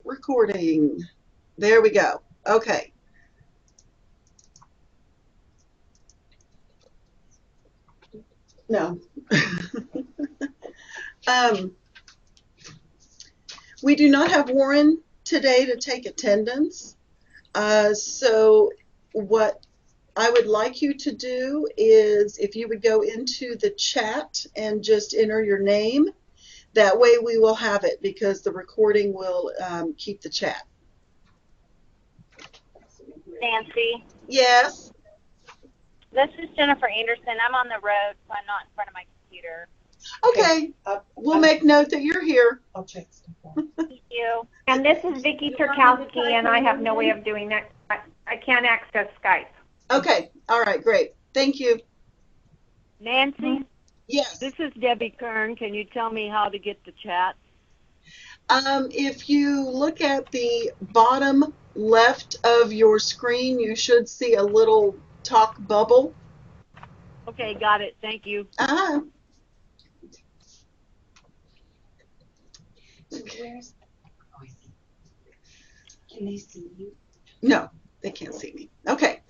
recording. There we go. Okay. No. We do not have Warren today to take attendance. So what I would like you to do is if you would go into the chat and just enter your name. That way we will have it because the recording will keep the chat. Nancy. Yes. This is Jennifer Anderson. I'm on the road, so I'm not in front of my computer. Okay. We'll make note that you're here. I'll check stuff. Thank you. And this is Vicki Turkowski, and I have no way of doing that. I can't access Skype. Okay. All right. Great. Thank you. Nancy? Yes. This is Debbie Kern. Can you tell me how to get the chat? If you look at the bottom left of your screen, you should see a little talk bubble. Okay, got it. Thank you. Ah. Where's, can they see you? No, they can't see me. Okay.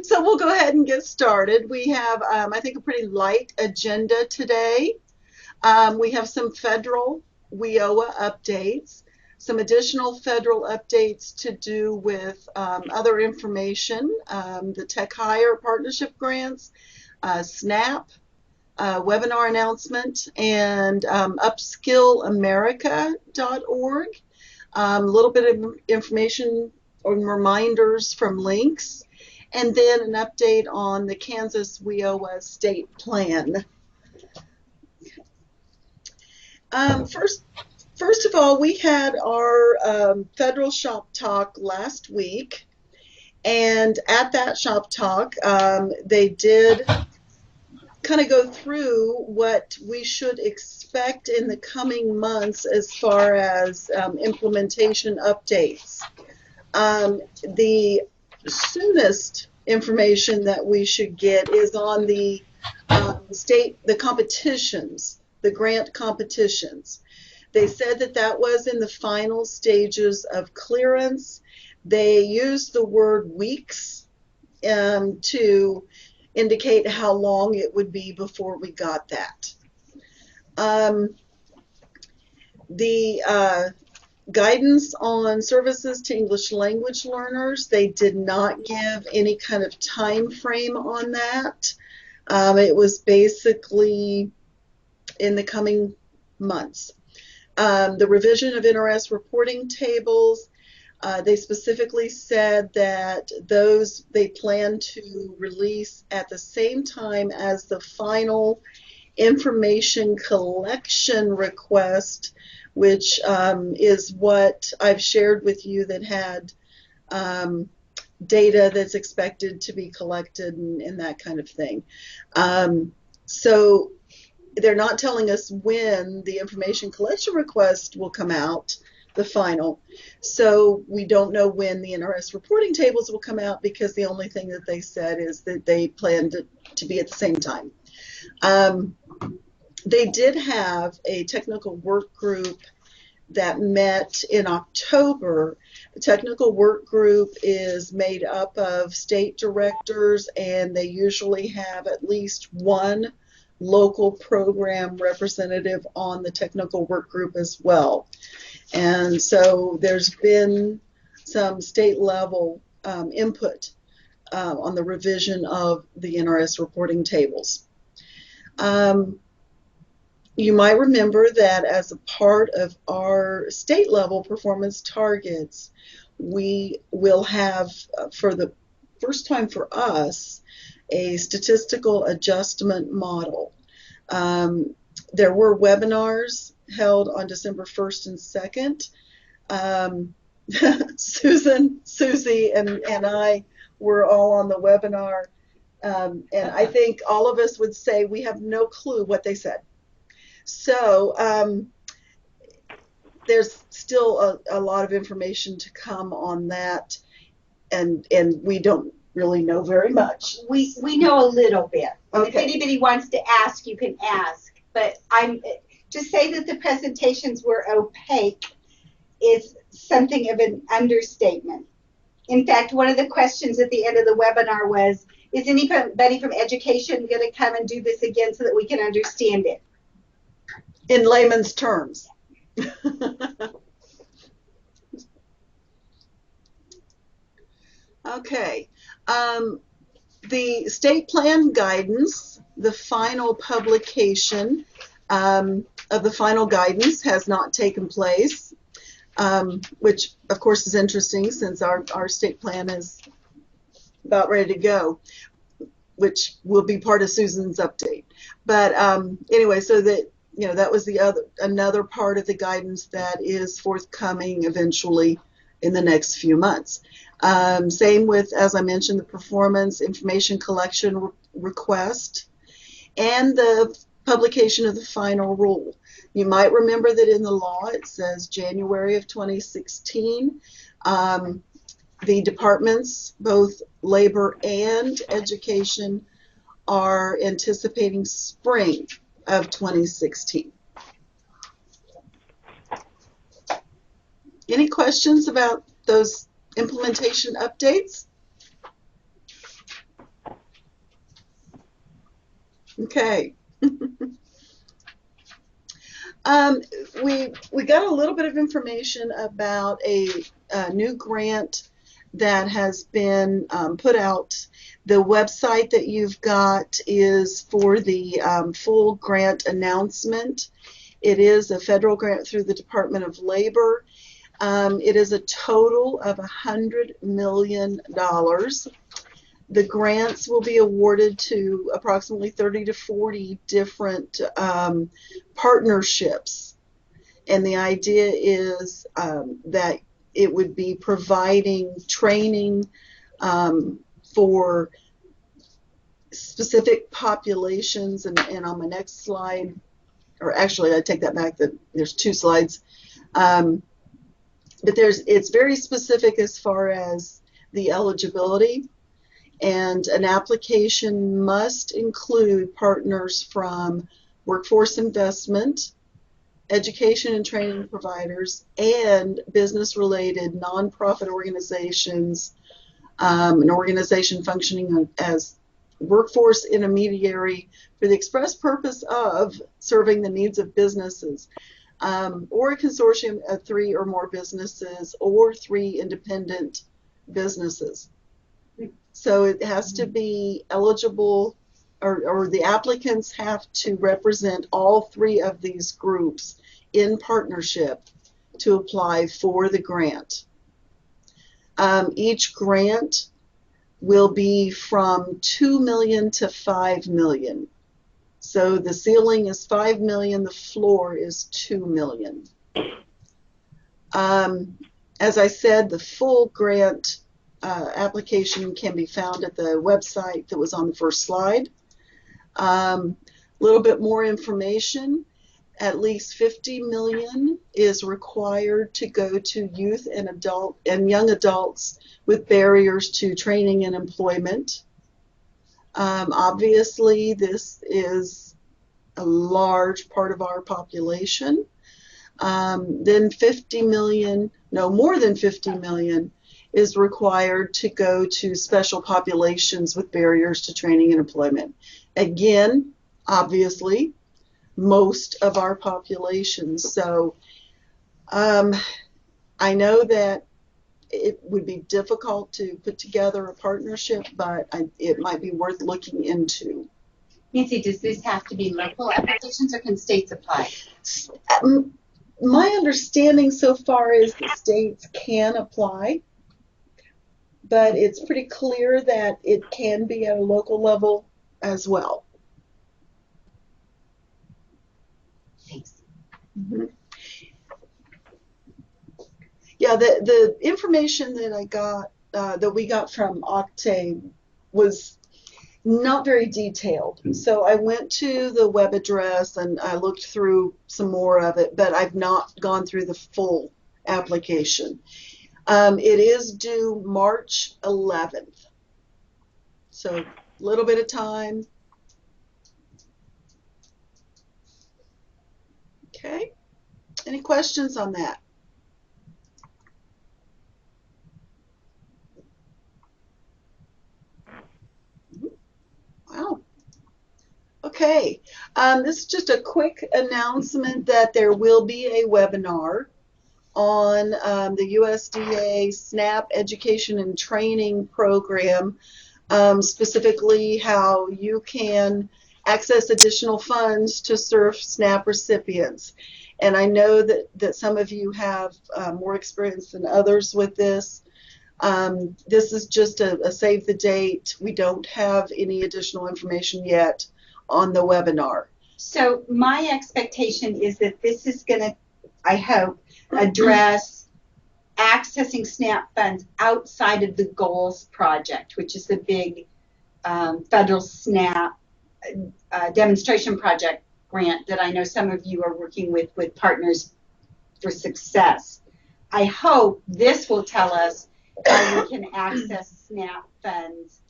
So we'll go ahead and get started. We have, I think, a pretty light agenda today. We have some federal WIOA updates, some additional federal updates to do with other information, the Tech Hire Partnership Grants, SNAP, webinar announcement, and upskillamerica.org. A little bit of information and reminders from links, and then an update on the Kansas WIOA state plan. First of all, we had our federal shop talk last week, and at that shop talk, they did kind of go through what we should expect in the coming months as far as implementation updates. The soonest information that we should get is on the the competitions, the grant competitions. They said that that was in the final stages of clearance. They used the word weeks to indicate how long it would be before we got that. The guidance on services to English language learners, they did not give any kind of time frame on that. It was basically in the coming months. The revision of NRS reporting tables, they specifically said that those they plan to release at the same time as the final information collection request, which is what I've shared with you that had data that's expected to be collected and that kind of thing. So they're not telling us when the information collection request will come out, the final. So we don't know when the NRS reporting tables will come out because the only thing that they said is that they planned to be at the same time. They did have a technical work group that met in October. The technical work group is made up of state directors, and they usually have at least one local program representative on the technical work group as well. And so there's been some state level input on the revision of the NRS reporting tables. You might remember that as a part of our state level performance targets, we will have, for the first time for us, a statistical adjustment model. There were webinars held on December 1st and 2nd. Susan, Susie, and I were all on the webinar, and I think all of us would say we have no clue what they said. So there's still a lot of information to come on that, and we don't really know very much. We know a little bit. Okay. If anybody wants to ask, you can ask. But I'm to say that the presentations were opaque is something of an understatement. In fact, one of the questions at the end of the webinar was, is anybody from education going to come and do this again so that we can understand it? In layman's terms. Okay. The state plan guidance, the final publication of the final guidance has not taken place, which of course is interesting since our state plan is about ready to go, which will be part of Susan's update. But anyway, so that, you know, that was another part of the guidance that is forthcoming eventually in the next few months. Same with, as I mentioned, the performance information collection request and the publication of the final rule. You might remember that in the law it says January of 2016. The departments, both labor and education, are anticipating spring of 2016. Any questions about those implementation updates? Okay. We got a little bit of information about a new grant that has been put out. The website that you've got is for the full grant announcement. It is a federal grant through the Department of Labor. It is a total of $100 million. The grants will be awarded to approximately 30 to 40 different partnerships. And the idea is that it would be providing training for specific populations. And on my next slide, or actually I take that back, there's 2 slides. But it's very specific as far as the eligibility. And an application must include partners from workforce investment, education and training providers, and business-related nonprofit organizations, an organization functioning as workforce intermediary for the express purpose of serving the needs of businesses, or a consortium of 3 or more businesses or 3 independent businesses. So it has to be eligible, or the applicants have to represent all 3 of these groups in partnership to apply for the grant. Each grant will be from $2 million to $5 million. So the ceiling is $5 million, the floor is $2 million. As I said, the full grant application can be found at the website that was on the first slide. A little bit more information. At least 50 million is required to go to youth and young adults with barriers to training and employment. Obviously, this is a large part of our population. Then more than 50 million is required to go to special populations with barriers to training and employment. Again, obviously, most of our population. So I know that it would be difficult to put together a partnership, but it might be worth looking into. Nancy, does this have to be local applications or can states apply? My understanding so far is that states can apply, but it's pretty clear that it can be at a local level as well. Thanks. Mm-hmm. Yeah, the information that I got, that we got from Octave, was not very detailed. So I went to the web address and I looked through some more of it, but I've not gone through the full application. It is due March 11th. So a little bit of time. Okay. Any questions on that? This is just a quick announcement that there will be a webinar on the USDA SNAP Education and Training Program, specifically how you can access additional funds to serve SNAP recipients. And I know that some of you have more experience than others with this. This is just a save the date. We don't have any additional information yet on the webinar. So my expectation is that this is going to, I hope, address accessing SNAP funds outside of the Goals project, which is the big federal SNAP demonstration project grant that I know some of you are working with Partners for Success. I hope this will tell us how we can access SNAP funds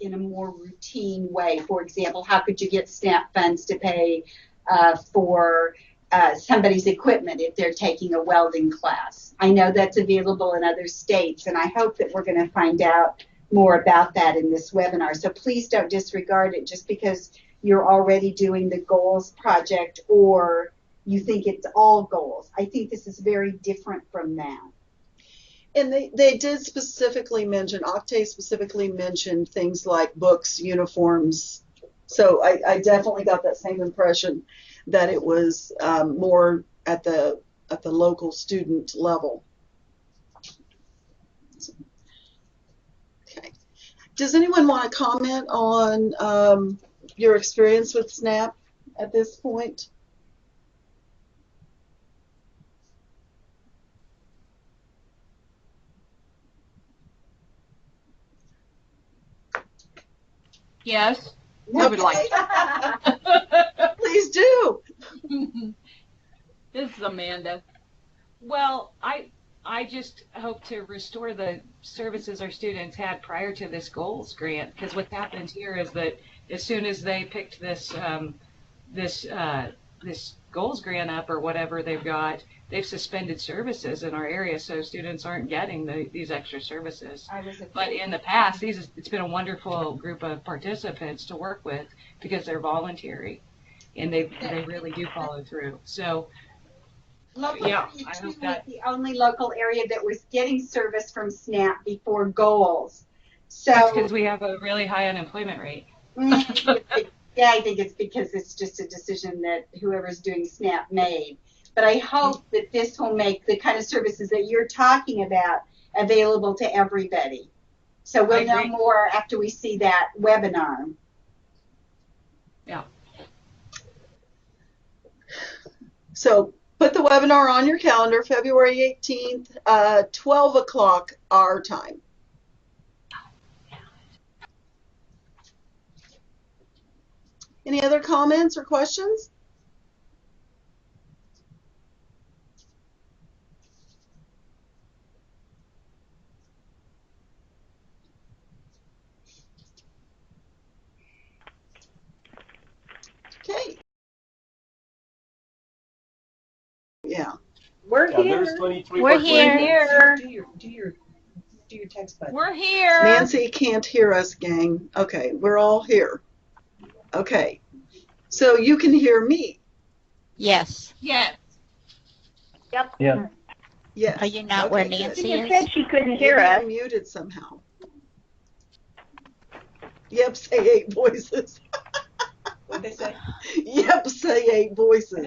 in a more routine way. For example, how could you get SNAP funds to pay for somebody's equipment if they're taking a welding class? I know that's available in other states, and I hope that we're going to find out more about that in this webinar. So please don't disregard it just because you're already doing the Goals project or you think it's all goals. I think this is very different from that. And they did specifically mention, Octave specifically mentioned things like books, uniforms. So I definitely got that same impression that it was more at the local student level. Okay. Does anyone want to comment on your experience with SNAP at this point? Yes, I would like to. Please do. This is Amanda. Well, I just hope to restore the services our students had prior to this goals grant, because what happened here is that as soon as they picked this this goals grant up or whatever they've got, they've suspended services in our area, so students aren't getting these extra services. But in the past, it's been a wonderful group of participants to work with because they're voluntary and they really do follow through. So Local yeah, area I 2 hope was that the only local area that was getting service from SNAP before goals. So that's because we have a really high unemployment rate. Yeah, I think it's because it's just a decision that whoever's doing SNAP made. But I hope that this will make the kind of services that you're talking about available to everybody. So we'll know more after we see that webinar. Yeah. So put the webinar on your calendar, February 18th, 12 o'clock our time. Any other comments or questions? Okay. Yeah. We're here. We're here. Do your text button. We're here. Nancy can't hear us, gang. Okay, we're all here. Okay. So you can hear me? Yes. Yes. Yep. Yeah. Yes. Are you not okay, where good. Nancy She just is? said she couldn't hear Maybe us. I'm muted somehow. Yep, say 8 voices. What'd they say? Yep, say 8 voices.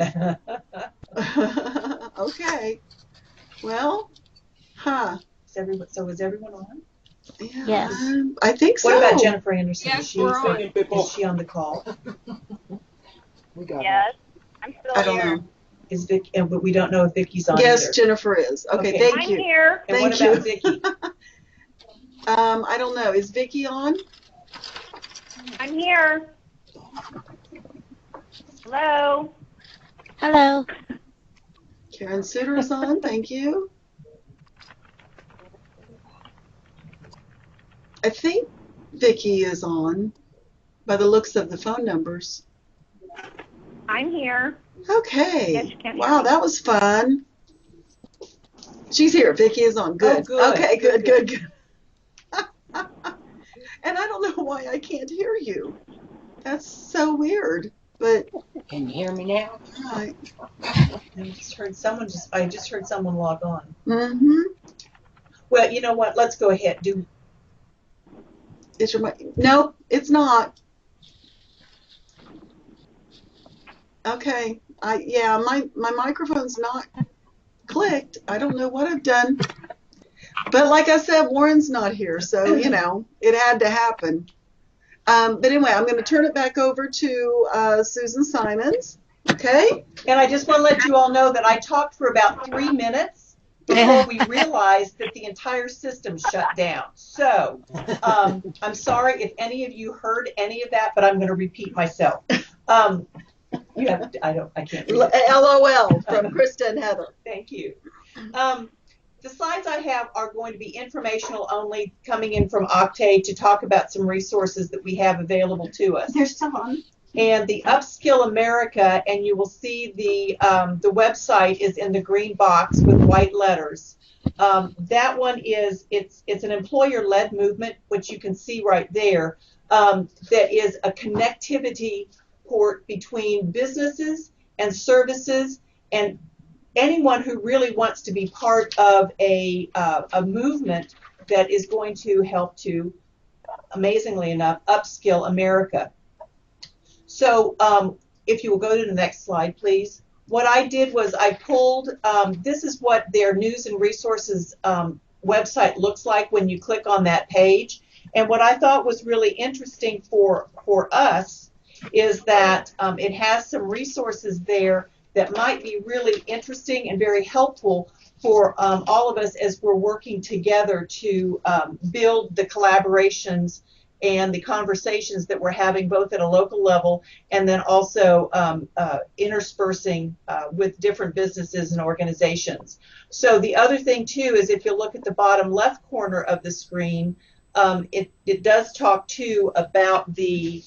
Okay. Well, huh. So was everyone on? Yeah, Yes. I think so. What about Jennifer Anderson? Yes, Is we're on. is she on the call? We got Yes. I'm still I don't here. know. Is Vic? But we don't know if Vicky's on Yes, either. Jennifer is. Okay, Okay. thank I'm you. here. And Thank what about you. Vicky? I don't know. Is Vicky on? I'm here. Hello. Hello. Karen Suter is on. Thank you. I think Vicky is on by the looks of the phone numbers. I'm here. Okay. Yes, you can hear Wow, me. that was fun. She's here. Vicky is on. Good. Oh, good. Okay, good, Good, good, good. And I don't know why I can't hear you. That's so weird. But, Can you hear me now? all right. I just heard someone log on. Mm-hmm. Well, you know what? Let's go ahead. Is your mic? Nope, it's not. Okay. Yeah, my microphone's not clicked. I don't know what I've done. But like I said, Warren's not here, so it had to happen. But anyway, I'm going to turn it back over to Susan Simons. Okay. And I just want to let you all know that I talked for about 3 minutes before we realized that the entire system shut down. So I'm sorry if any of you heard any of that, but I'm going to repeat myself. I can't read it. LOL from Krista and Heather. Thank you. The slides I have are going to be informational only, coming in from Octave to talk about some resources that we have available to us. They're still on. And the Upskill America, and you will see the website is in the green box with white letters. That one it's an employer-led movement, which you can see right there, that is a connectivity port between businesses and services and anyone who really wants to be part of a movement that is going to help to, amazingly enough, upskill America. So if you will go to the next slide, please. What I did was I pulled, this is what their news and resources website looks like when you click on that page. And what I thought was really interesting for us is that it has some resources there that might be really interesting and very helpful for all of us as we're working together to build the collaborations and the conversations that we're having both at a local level and then also interspersing with different businesses and organizations. So the other thing too is if you look at the bottom left corner of the screen, it does talk too about the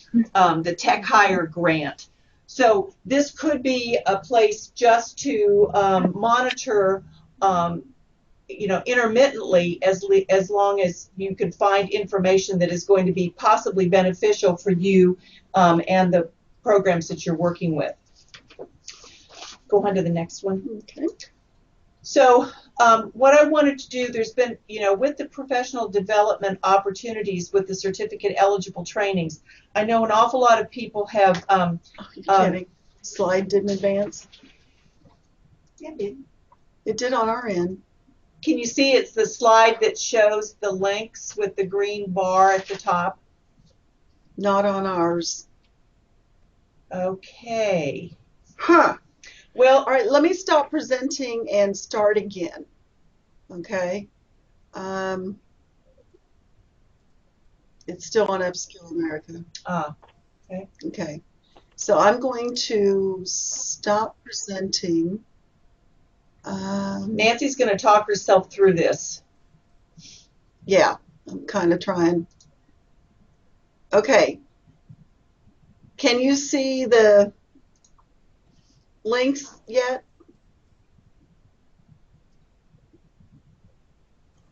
Tech Hire grant. So this could be a place just to monitor intermittently as long as you can find information that is going to be possibly beneficial for you and the programs that you're working with. Go on to the next one. Okay. So what I wanted to do, there's been, with the professional development opportunities with the certificate eligible trainings, I know an awful lot of people have. Slide didn't advance. Yeah, it did. It did on our end. Can you see it's the slide that shows the links with the green bar at the top? Not on ours. Okay. Huh. Well, all right, let me stop presenting and start again. Okay. It's still on Upskill America. Okay. Okay. So I'm going to stop presenting. Nancy's going to talk herself through this. Yeah, I'm kind of trying. Okay. Can you see the links yet?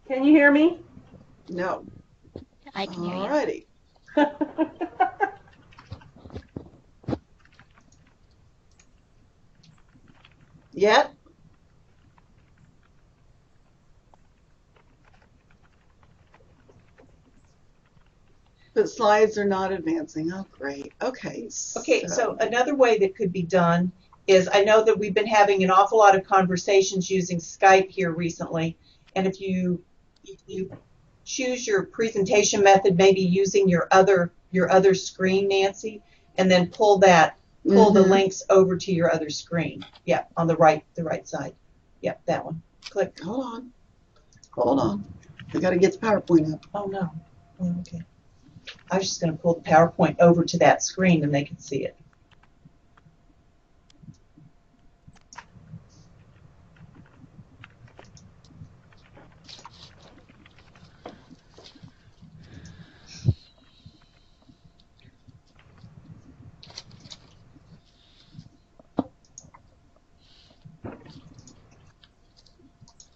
Can you hear me? No. I can hear you. Alrighty. Yet? The slides are not advancing. Oh, great. Okay. Okay, so another way that could be done is I know that we've been having an awful lot of conversations using Skype here recently, and if you choose your presentation method, maybe using your other screen, Nancy, and then pull the links over to your other screen. Yeah, on the right side. Yep, that one. Click. Hold on. I got to get the PowerPoint up. Oh no. Oh, okay. I was just going to pull the PowerPoint over to that screen and they can see it.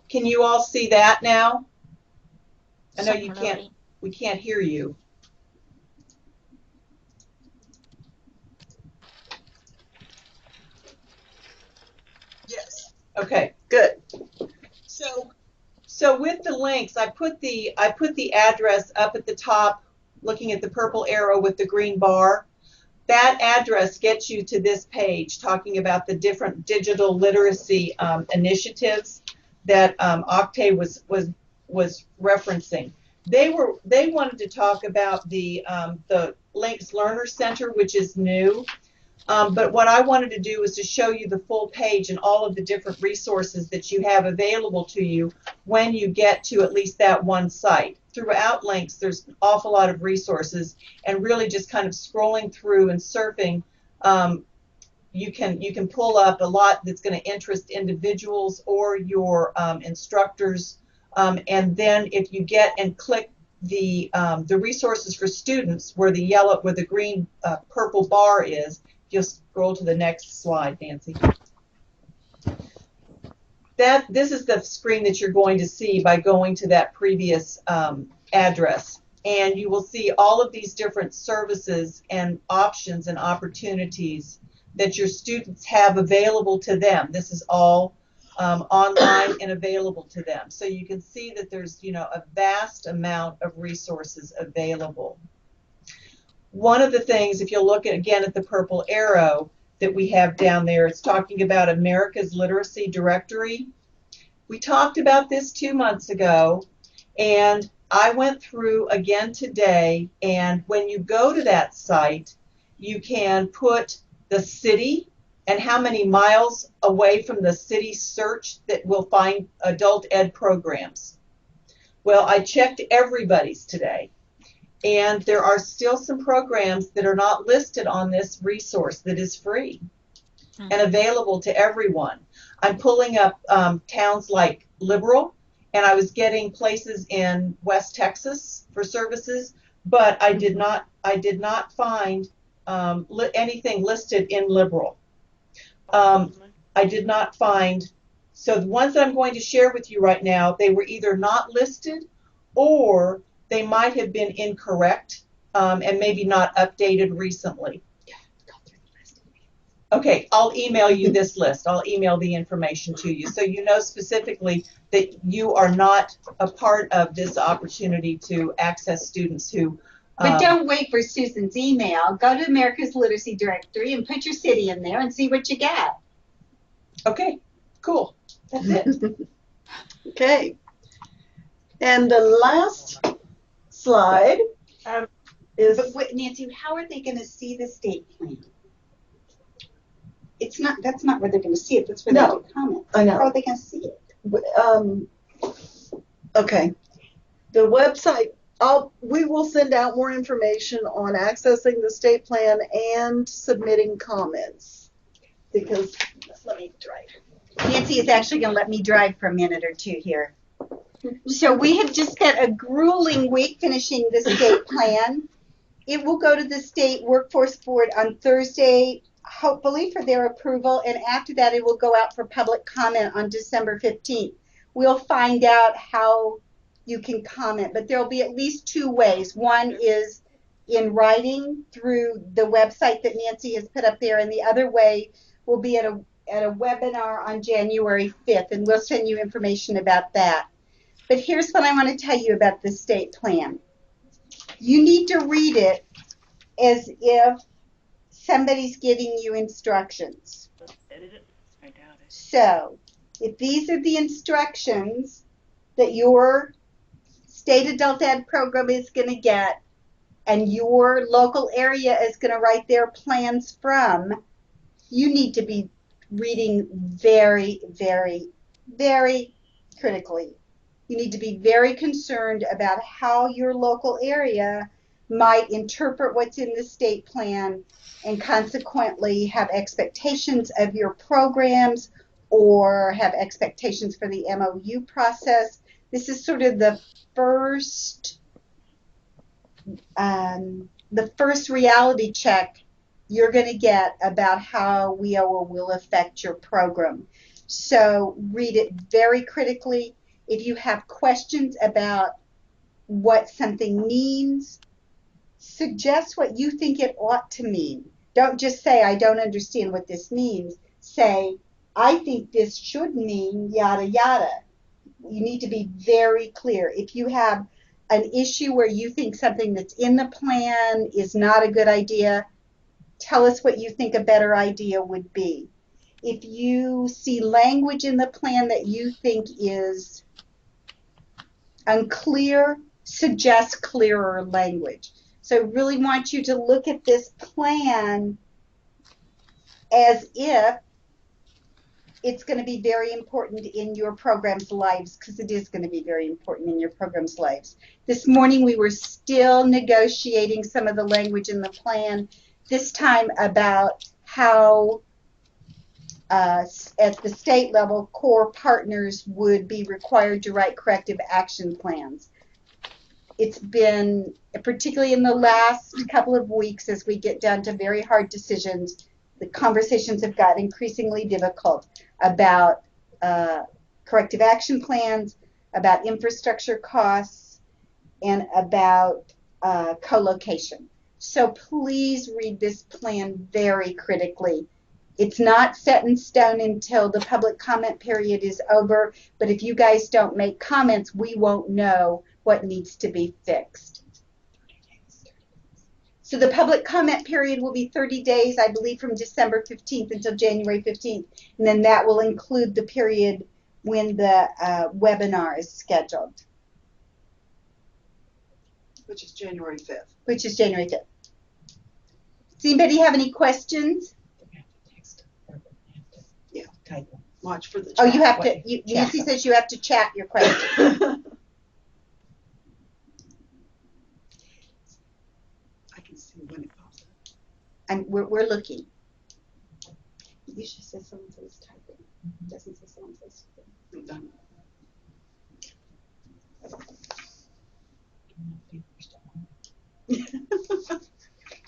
Can you all see that now? I know you can't. We can't hear you. Okay. Good. So with the links, I put the address up at the top, looking at the purple arrow with the green bar. That address gets you to this page talking about the different digital literacy initiatives that Octave was referencing. They wanted to talk about the Links Learner Center, which is new. But what I wanted to do was to show you the full page and all of the different resources that you have available to you when you get to at least that one site. Throughout Links, there's an awful lot of resources, and really just kind of scrolling through and surfing, you can pull up a lot that's going to interest individuals or your instructors. And then if you get and click the resources for students, where the green purple bar is, you'll scroll to the next slide, Nancy. This is the screen that you're going to see by going to that previous address. And you will see all of these different services and options and opportunities that your students have available to them. This is all online and available to them. So you can see that there's, a vast amount of resources available. One of the things, if you look again at the purple arrow that we have down there, it's talking about America's Literacy Directory. We talked about this 2 months ago, and I went through again today, and when you go to that site, you can put the city and how many miles away from the city search that will find adult ed programs. Well, I checked everybody's today. And there are still some programs that are not listed on this resource that is free and available to everyone. I'm pulling up towns like Liberal, and I was getting places in West Texas for services, but I did not find anything listed in Liberal. I did not find, so the ones that I'm going to share with you right now, they were either not listed or they might have been incorrect and maybe not updated recently. Okay, I'll email you this list. I'll email the information to you so you know specifically that you are not a part of this opportunity to access students who... But don't wait for Susan's email. Go to America's Literacy Directory and put your city in there and see what you get. Okay, cool. That's it. Okay. And the last slide is... But wait, Nancy, how are they going to see the state plan? That's not where they're going to see it. That's where they do comments. I know. How are they going to see it? Okay. The website, we will send out more information on accessing the state plan and submitting comments. Because, let me drive. Nancy is actually going to let me drive for a minute or two here. So we have just spent a grueling week finishing the state plan. It will go to the state workforce board on Thursday, hopefully for their approval, and after that it will go out for public comment on December 15th. We'll find out how you can comment, but there will be at least 2 ways. One is in writing through the website that Nancy has put up there, and the other way will be at a webinar on January 5th, and we'll send you information about that. But here's what I want to tell you about the state plan. You need to read it as if somebody's giving you instructions. So, if these are the instructions that your state adult ed program is going to get and your local area is going to write their plans from, you need to be reading very, very, very critically. You need to be very concerned about how your local area might interpret what's in the state plan and consequently have expectations of your programs or have expectations for the MOU process. This is sort of the first reality check you're going to get about how WIOA will affect your program. So read it very critically. If you have questions about what something means, suggest what you think it ought to mean. Don't just say, I don't understand what this means. Say, I think this should mean yada yada. You need to be very clear. If you have an issue where you think something that's in the plan is not a good idea, tell us what you think a better idea would be. If you see language in the plan that you think is unclear, suggest clearer language. So I really want you to look at this plan as if it's going to be very important in your program's lives, because it is going to be very important in your program's lives. This morning we were still negotiating some of the language in the plan, this time about how at the state level, core partners would be required to write corrective action plans. It's been, particularly in the last couple of weeks, as we get down to very hard decisions, the conversations have got increasingly difficult about corrective action plans, about infrastructure costs, and about co-location. So please read this plan very critically. It's not set in stone until the public comment period is over, but if you guys don't make comments, we won't know what needs to be fixed. So the public comment period will be 30 days, I believe, from December 15th until January 15th, and then that will include the period when the webinar is scheduled. Which is January 5th. Which is January 5th. Does anybody have any questions? Yeah, type. Watch for the chat. Oh, you have to, Nancy says you have to chat your question. I can see when it pops up. And we're looking. It usually says someone says typing. It doesn't say someone says typing. Done.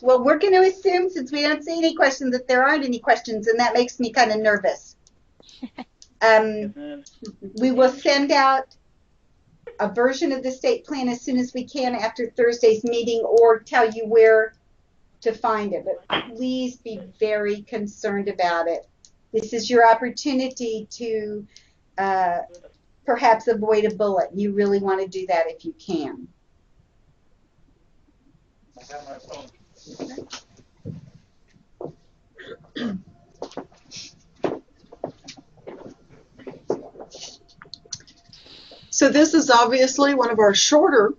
Well, we're going to assume, since we don't see any questions, that there aren't any questions, and that makes me kind of nervous. We will send out a version of the state plan as soon as we can after Thursday's meeting, or tell you where to find it. But please be very concerned about it. This is your opportunity to perhaps avoid a bullet. You really want to do that if you can. So this is obviously one of our shorter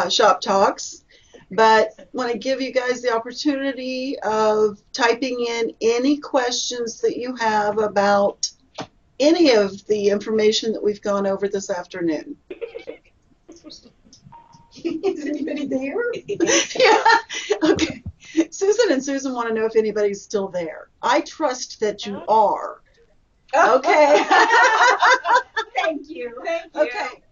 shop talks, but want to give you guys the opportunity of typing in any questions that you have about any of the information that we've gone over this afternoon. Is anybody there? Yeah. Okay. Susan want to know if anybody's still there. I trust that you are. Okay. Thank you. Thank you. Okay.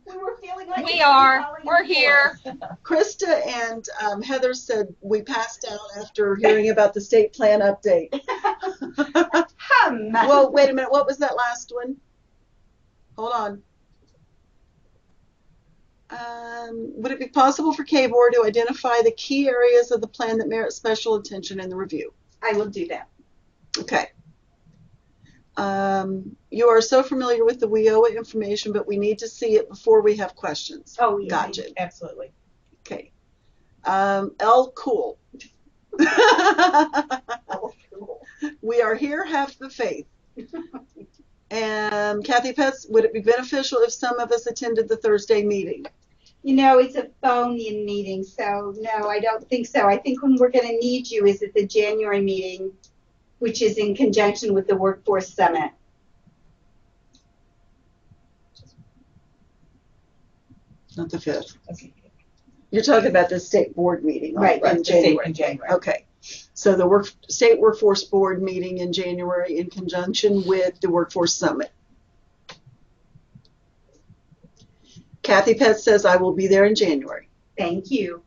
We were feeling like We are. We're here. Krista and Heather said we passed out after hearing about the state plan update. Well, wait a minute. What was that last one? Hold on. Would it be possible for KBOR to identify the key areas of the plan that merit special attention in the review? I will do that. Okay. You are so familiar with the WIOA information, but we need to see it before we have questions. Oh, yeah. Gotcha. Absolutely. Okay. L, cool. We are here, have the faith. And Kathy Petz, would it be beneficial if some of us attended the Thursday meeting? You know, it's a phone-in meeting, so no, I don't think so. I think when we're going to need you is at the January meeting, which is in conjunction with the Workforce Summit. Not the 5th. Okay. You're talking about the state board meeting, right? Right, In the state January. in January. Okay. So the state workforce board meeting in January in conjunction with the Workforce Summit. Kathy Petz says I will be there in January. Thank you.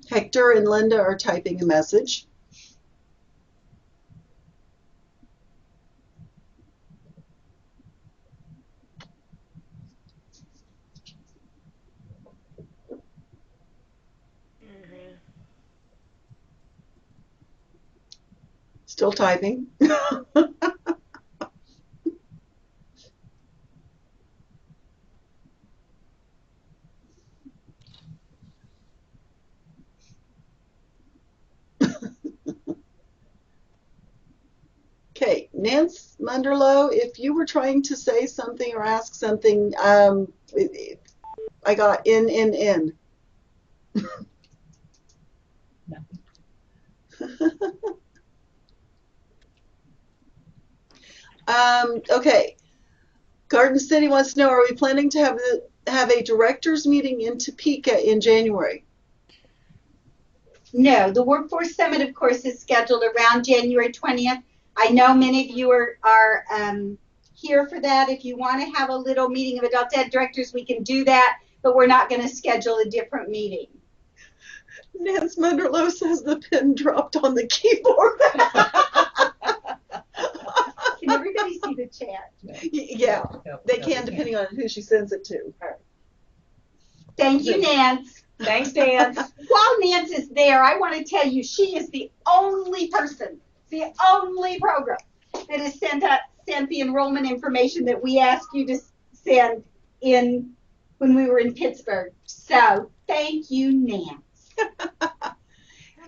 Hector and Linda are typing a message. Still typing. Nance Munderloh, if you were trying to say something or ask something, I got in. Okay. Garden City wants to know, are we planning to have a directors meeting in Topeka in January? No, the Workforce Summit, of course, is scheduled around January 20th. I know many of you are here for that. If you want to have a little meeting of adult ed directors, we can do that, but we're not going to schedule a different meeting. Nance Munderloh says the pin dropped on the keyboard. Can everybody see the chat? Yeah, they can, depending on who she sends it to. Thank you, Nance. Thanks, Nance. While Nance is there, I want to tell you she is the only person, the only program that has sent the enrollment information that we asked you to send in when we were in Pittsburgh. So thank you, Nance.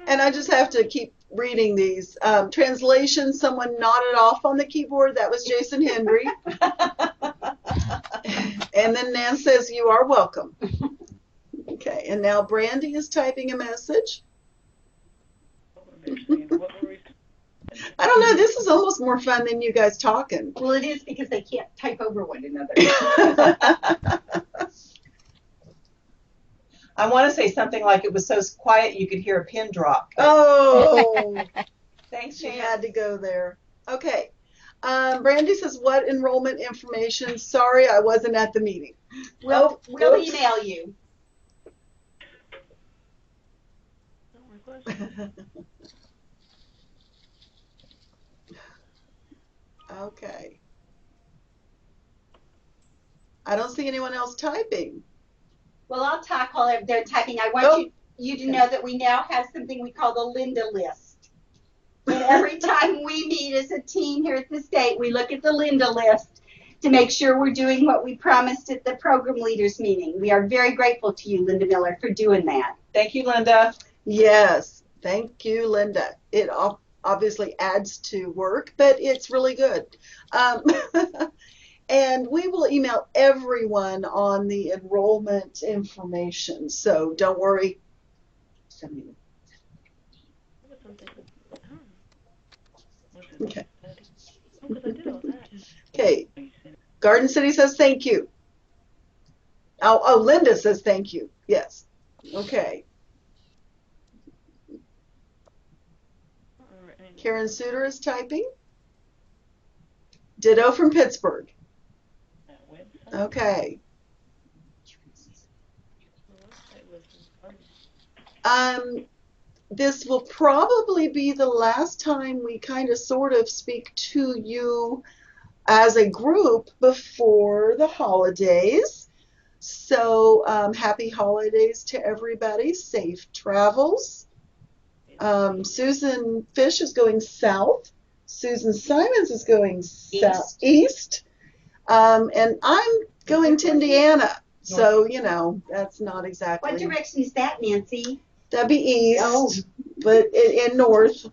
And I just have to keep reading these. Translation, someone nodded off on the keyboard. That was Jason Hendry. And then Nance says, you are welcome. Okay, and now Brandy is typing a message. I don't know, this is almost more fun than you guys talking. Well, it is because they can't type over one another. I want to say something like it was so quiet you could hear a pin drop. Oh, Thanks, she Jan. had to go there. Okay, Brandy says, what enrollment information? Sorry, I wasn't at the meeting. We'll email you. Okay. I don't see anyone else typing. Well, I'll talk while they're typing. I want you to know that we now have something we call the Linda list. And every time we meet as a team here at the state, we look at the Linda list to make sure we're doing what we promised at the program leaders meeting. We are very grateful to you, Linda Miller, for doing that. Thank you, Linda. Yes, thank you, Linda. It obviously adds to work, but it's really good. And we will email everyone on the enrollment information, so don't worry. Okay. Okay. Garden City says thank you. Oh, Linda says thank you. Yes. Okay. Karen Suter is typing. Ditto from Pittsburgh. Okay. This will probably be the last time we kind of sort of speak to you as a group before the holidays. So happy holidays to everybody. Safe travels. Susan Fish is going south. Susan Simons is going east. And I'm going to Indiana. So, you know, that's not exactly. What direction is that, Nancy? That'd be east, but in north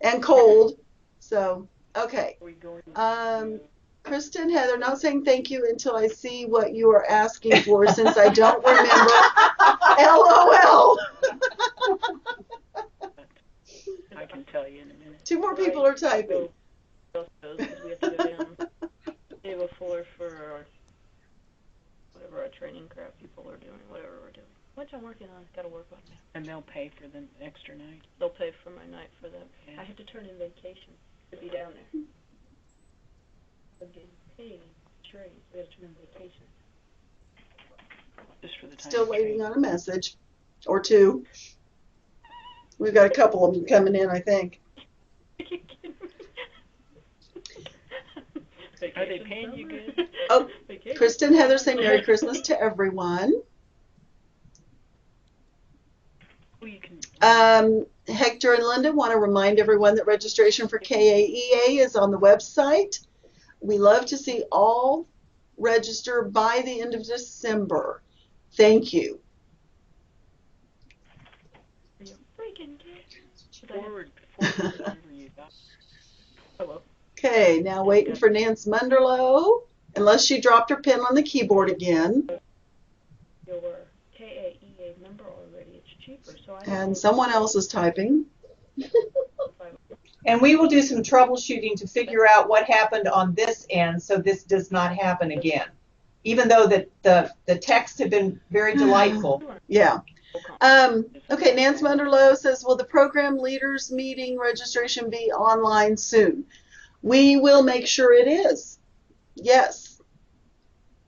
and cold. So, okay. Kristen, Heather, not saying thank you until I see what you are asking for since I don't remember. LOL. I can tell you in a minute. Two more people are typing. We have to go down day before for whatever our training crap people are doing, whatever we're doing. Which I'm working on. Got to work on that. And they'll pay for the extra night. They'll pay for my night for them. Yeah. I had to turn in vacation to be down there. I'm getting paid trade. We have to turn in vacation. Just for the time. Still waiting on a message or two. We've got a couple of them coming in, I think. Are they paying you good? Oh, Kristen, Heather say Merry Christmas to everyone. Hector and Linda want to remind everyone that registration for KAEA is on the website. We love to see all register by the end of December. Thank you. Forward you got. Hello. Okay, now waiting for Nance Munderlow, unless she dropped her pen on the keyboard again. Your KAEA number already. It's cheaper. So I And someone else is typing. And we will do some troubleshooting to figure out what happened on this end so this does not happen again. Even though the texts have been very delightful. Yeah. Okay, Nance Munderlow says, will the program leaders meeting registration be online soon? We will make sure it is. Yes.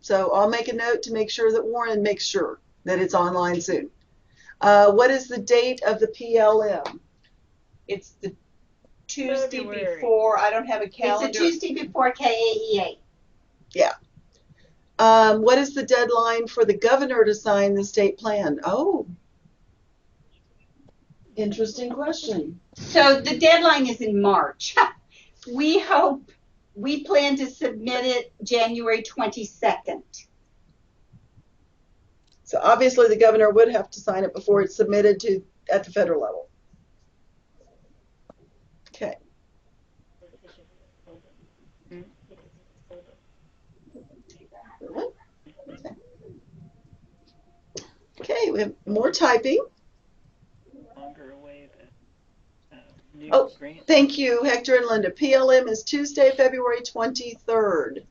So I'll make a note to make sure that Warren makes sure that it's online soon. What is the date of the PLM? It's the Tuesday February. before. I don't have a calendar. It's a Tuesday before KAEA. Yeah. What is the deadline for the governor to sign the state plan? Oh, interesting question. So the deadline is in March. We plan to submit it January 22nd. So obviously the governor would have to sign it before it's submitted to at the federal level. Okay. Okay, we have more typing. Longer away the new Oh, grant. thank you, Hector and Linda. PLM is Tuesday, February 23rd.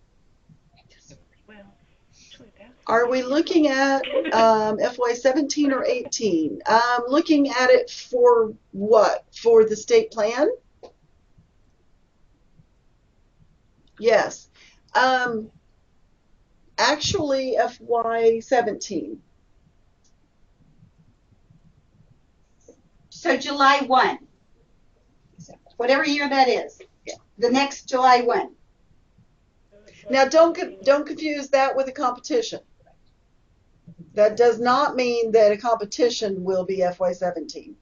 Well, actually, that's Are we looking at FY17 or 18? Looking at it for what? For the state plan? Yes. Actually, FY17. So July 1, whatever year that is. Yeah. The next July 1. Now, don't confuse that with a competition. That does not mean that a competition will be FY17.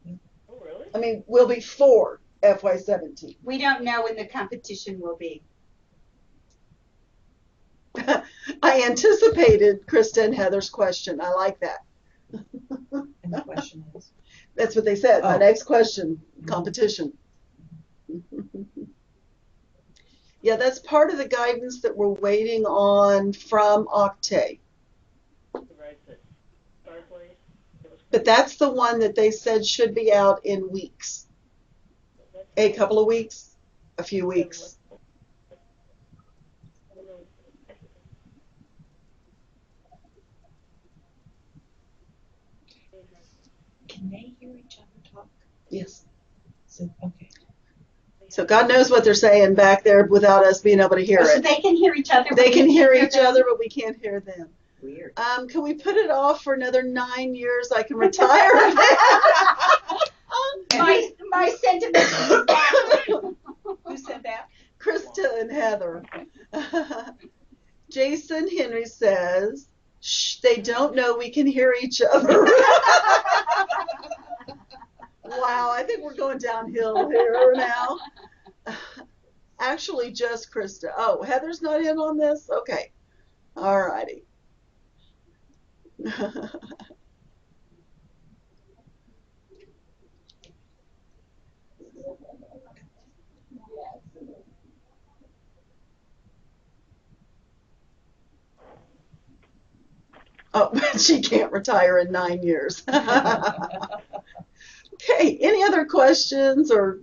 Oh, really? I mean, will be for FY17. We don't know when the competition will be. I anticipated Krista and Heather's question. I like that. And the question is? That's what they said. My Oh. next question, competition. Yeah, that's part of the guidance that we're waiting on from Octave. But that's the one that they said should be out in weeks. A couple of weeks, a few weeks. Can they hear each other talk? Yes. So, okay. So God knows what they're saying back there without us being able to hear So it. they can hear each other. They but can we hear can't each them? other, but we can't hear them. Weird. Can we put it off for another 9 years? I can retire. My sentiments exactly. Who said that? Krista and Heather. Jason Henry says, shh, they don't know we can hear each other. Wow, I think we're going downhill here now. Actually, just Krista. Oh, Heather's not in on this? Okay. All righty. Oh, she can't retire in 9 years. Okay, any other questions or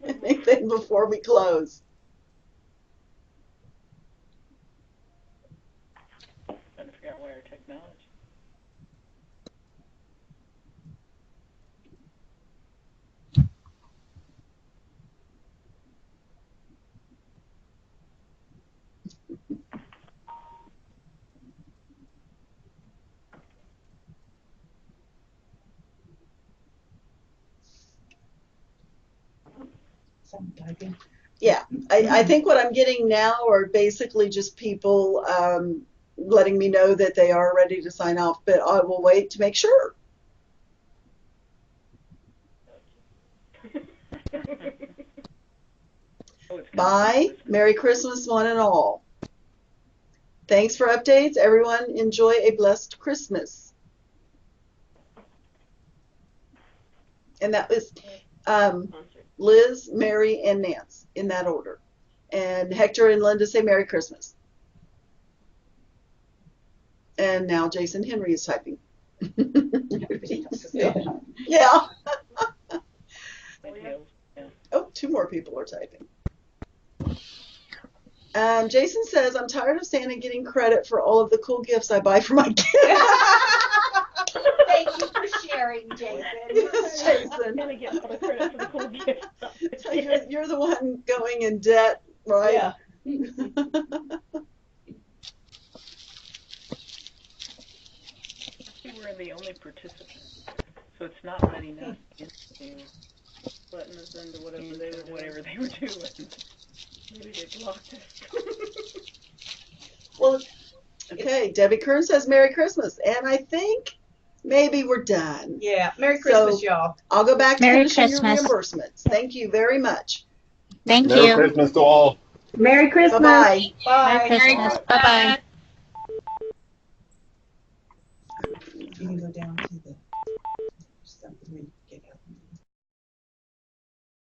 anything before we close? Trying to figure out why our technology. Some typing. Yeah, I think what I'm getting now are basically just people letting me know that they are ready to sign off, but I will wait to make sure. Bye. Merry Christmas, one and all. Thanks for updates. Everyone enjoy a blessed Christmas. And that was Liz, Mary, and Nance in that order. And Hector and Linda say Merry Christmas. And now Jason Henry is typing. Yeah. Oh, two more people are typing. Jason says, I'm tired of Santa getting credit for all of the cool gifts I buy for my kids. Thank you for sharing, Jason. Yes, Jason. Gonna get all the credit for the cool gift. So you're the one going in debt, right? Yeah. See, we're the only participant, so it's not letting us into Letting us into whatever into they were doing. whatever they were doing. Maybe they blocked us. Well, okay, Debbie Kern says Merry Christmas, and I think maybe we're done. Yeah. Merry Christmas, So- y'all. I'll go back to Merry finishing your Christmas. reimbursements. Thank you very much. Thank Merry you. Christmas to all. Merry Christmas. Bye-bye. Bye. Merry Christmas. Bye-bye.